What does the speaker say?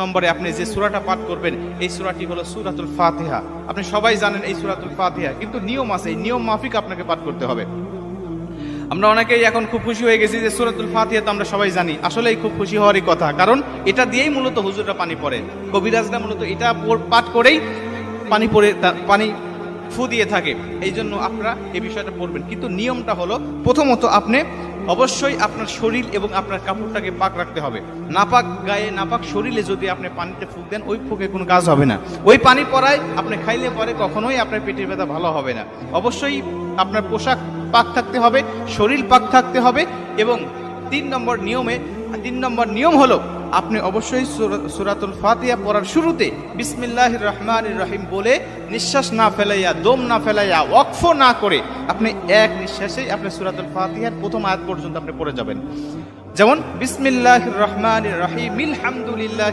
নম্বরে আপনি যে সূরাটা পাঠ করবেন এই সূরাটি হলো সূরাতুল ফাতিহা। আপনি সবাই জানেন এই সূরাতুল ফাতিহা, কিন্তু নিয়ম আছে, এই নিয়ম মাফিক আপনাকে পাঠ করতে হবে। আমরা অনেকেই এখন খুব খুশি হয়ে গেছি যে সূরাতুল ফাতিহা তো আমরা সবাই জানি, আসলেই খুব খুশি হওয়ারই কথা, কারণ এটা দিয়েই মূলত হুজুররা পানি পড়ে, কবিরাজরা মূলত এটা পাঠ করেই পানি ফু দিয়ে থাকে। এই জন্য আপনারা এই বিষয়টা পড়বেন, কিন্তু নিয়মটা হলো প্রথমত আপনি অবশ্যই আপনার শরীর এবং আপনার কাপড়টাকে পাক রাখতে হবে। নাপাক গায়ে নাপাক শরীরে যদি আপনি পানিতে ফুঁক দেন, ওই ফুঁকে কোনো কাজ হবে না। ওই পানি পড়ায় আপনি খাইলে পরে কখনোই আপনার পেটের ব্যথা ভালো হবে না। অবশ্যই আপনার পোশাক পাক থাকতে হবে, শরীর পাক থাকতে হবে। এবং তিন নম্বর নিয়ম হলো আপনি অবশ্যই সূরাতুল ফাতিহা পড়ার শুরুতে বিসমিল্লাহির রহমানির রহিম বলে নিঃশ্বাস না ফেলাইয়া, দম না ফেলাইয়া, ওয়াকফ না করে আপনি এক নিঃশ্বাসেই আপনি সূরাতুল ফাতিহার প্রথম আয়াত পর্যন্ত আপনি পড়ে যাবেন। যেমন বিসমিল্লাহির রহমানির রহিম আলহামদুলিল্লাহ